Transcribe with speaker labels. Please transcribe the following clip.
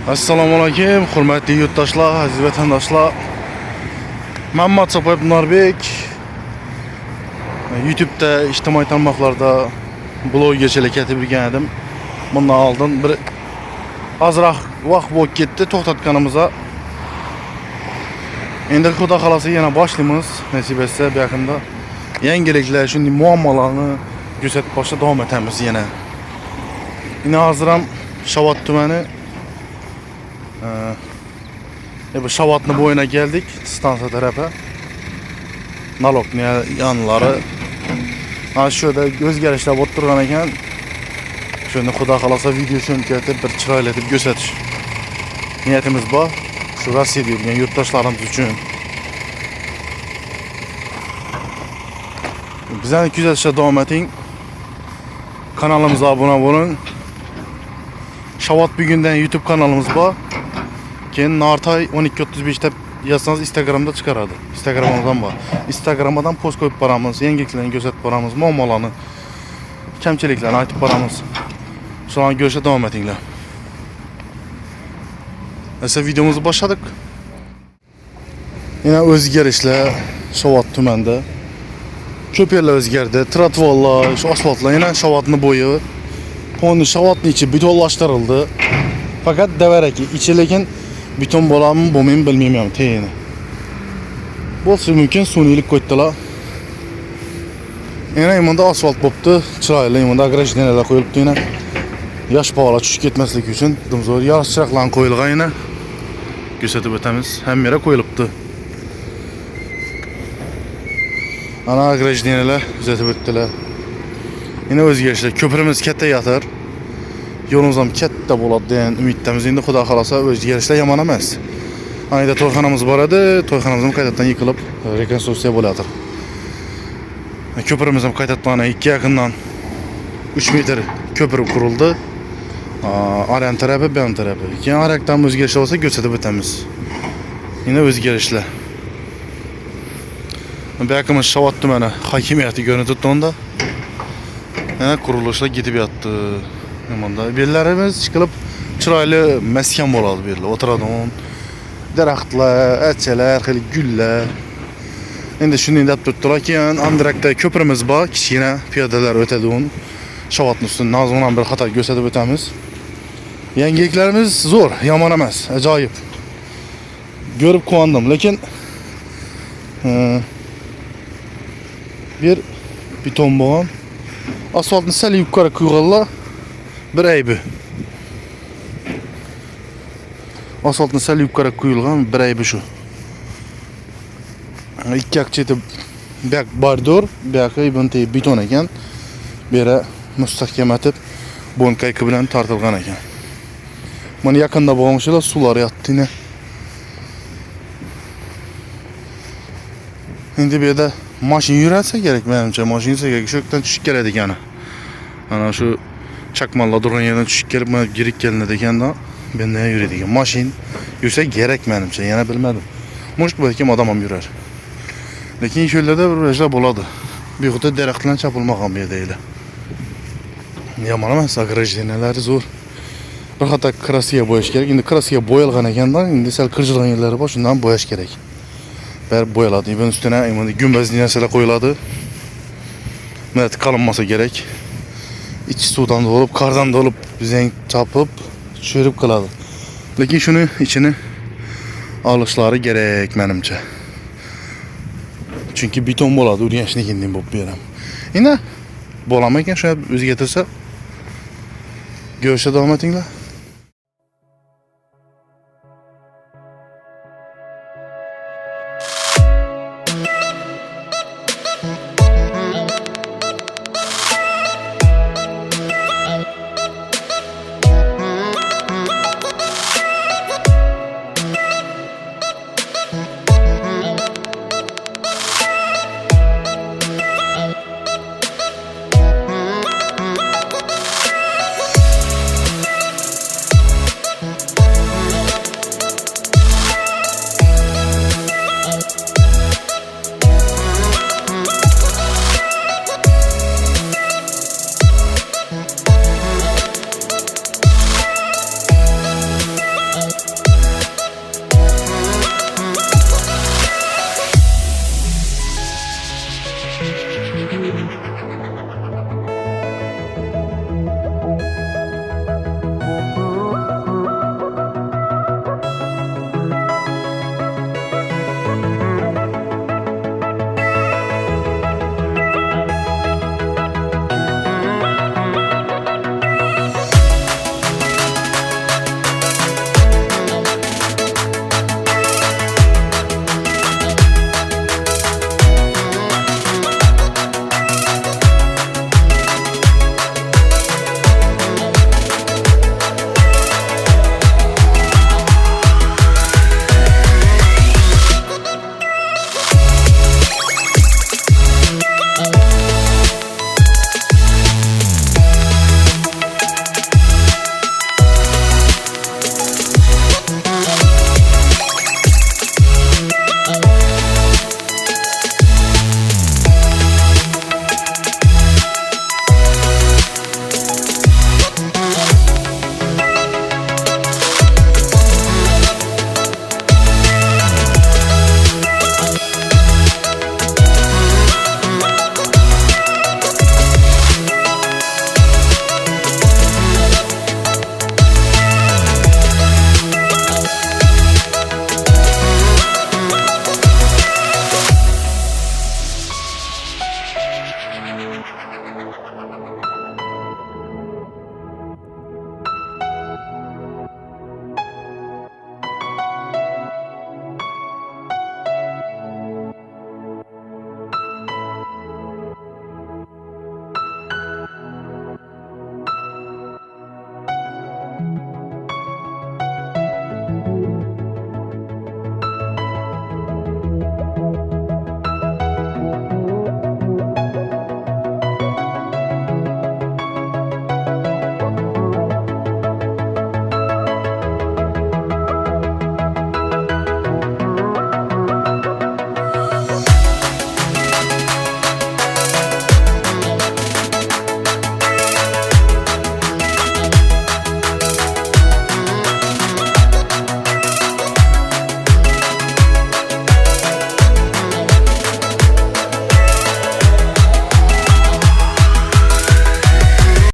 Speaker 1: Assalomu alaykum, hurmatli yurtdoshlar, aziz vatandoshlar. Men Matsopoyev Nurbek. YouTube'da, ijtimoiy tarmoqlarda bloggerchilik etib yurgan edim. Bundan oldin bir azroq vaqt bo'lib ketdi to'xtatganimizga. Endi xudo xolasa yana boshlaymiz. Nasib etsa bu yaqinda yangiliklar, shunday muammolarni ko'rsatib boshla davom etamiz yana. Yine hozir ham Shavot tumani bu Shavotni bo'yina keldik, stansiya tarafi. Nalogni yanlari. Mana shu yerda o'zgarishlar bo'lib turgan ekan. Shuni xudo xolasa videosini kiritib bir chiroyli etib ko'rsatish niyatimiz bor. Shu Rossiyada yurgan yurtdoshlarimiz uchun. Bizani kuzatishga davom eting. Kanalimizga obuna bo'ling. Shavot bugundan YouTube kanalimiz bor. Keyin Nartay 1235 deb yazsangiz Instagramda chiqaradi. Instagramimizdan bor. Instagramdan post qo'yib boramiz, yangiliklarni ko'rsatib boramiz, muammolarni, kamchiliklarni aytib boramiz. Shularni ko'rishga davom etinglar. Esa videomuzni boshladik. Yine o'zgarishlar Shavot tumanida. Ko'p yerlar o'zgardi. Trotuarlar, shu asfaltlar yana Shavotni bo'yi, ponni Shavotni ichi betonlashtirildi. Fakat davaraki ichi lekin beton bo'ladimi, bo'lmaymi bilmayman teyini. Bo'lsa mumkin sun'iylik qo'ydilar. Yana bunda asfalt bo'pti, chiroyli, bunda agrajdenalar qo'yilibdi yana. Yosh bolalar tushib ketmasligi uchun dumzo'r yosh chiroqlar qo'yilgan yana. Ko'rsatib o'tamiz. Hamma yerga qo'yilibdi. Ana agrajdenalar kuzatib o'tdilar. Yana o'zgarishlar. Ko'primiz kattayatir. Yo'limiz ham katta bo'ladi degan umiddamiz. Endi xudo xolasa o'zgarishlar yomon emas. Ayda to'yxonamiz bor edi, to'yxonamiz ham qaytadan yıkılıp rekonstruksiya bo'ladir. Ko'primiz ham qaytadan ikki yaqindan 3 metr ko'pir qurildi. Aryan tarafı, bu tarafı. Keyin arakdan o'zgarishlar bo'lsa ko'rsatib o'tamiz. Yine o'zgarishlar. Bu yaqimiz Shavot tumani hokimiyati ko'rinib turibdi onda. Yana qurilishlar ketib yotdi. Bunda bellarimiz chiqilib chiroyli maskan bo'ladi bu yerda. O'tiradigan daraxtlar, achchalar, xil gullar. Endi shunday deb turibdilar. Keyin andirakda ko'primiz bor, kichkina piyodalar o'tadigan. Shavotning ustidan nozg'on bir xato ko'rsatib o'tamiz. Yangiliklarimiz zo'r, yomon emas, ajoyib. Ko'rib quvondim, lekin bir beton bo'lgan. Asfaltni sal yuqori qo'yganlar. Bir aybi. Asfaltni sal yuqori qo'yilgan bir aybi shu. Ikki yoq cheti bak bordor, bu yoqqa beton ekan. Bu yerga mustahkam etib bonkayka bilan tortilgan ekan. Mana yaqinda bo'lgan shular sular yotdi yine. Endi bu yerda mashina yursa kerak, menimcha mashina yursa kerak, shu yerdan tushib keladi ekan. Ana shu çakmallar durgan yerden tushib kelib, mana girik kelinadi ekanda, bunda yuradi ekan. Mashina yursa kerak menimcha, yana bilmadim. Mushk balkim odam ham yurar. Lekin shu yerlarda bir rejlar bo'ladi. Bu yerda daraxtlar chopilmagan bu yerda edi. Yomon emas, agrajdenalari zo'r. Bir xato kraskiya bo'yash kerak. Endi kraskiya bo'yalgan ekanda, endi sal kirjilgan yerlari bor, shundan bo'yash kerak. Bari bo'yaladi. Bunun üstüne endi gumbazli narsalar qo'yiladi. Mana qalinmasa kerak. İçi sudan dolup, kardan dolup, zeng çapıp, çürüp kıladı. Lakin şunu içini alışları gerek menimce. Çünkü beton boladı, urgençli kendim bu yerim. Yine bolamayken şöyle özü getirse görüşe devam etinler.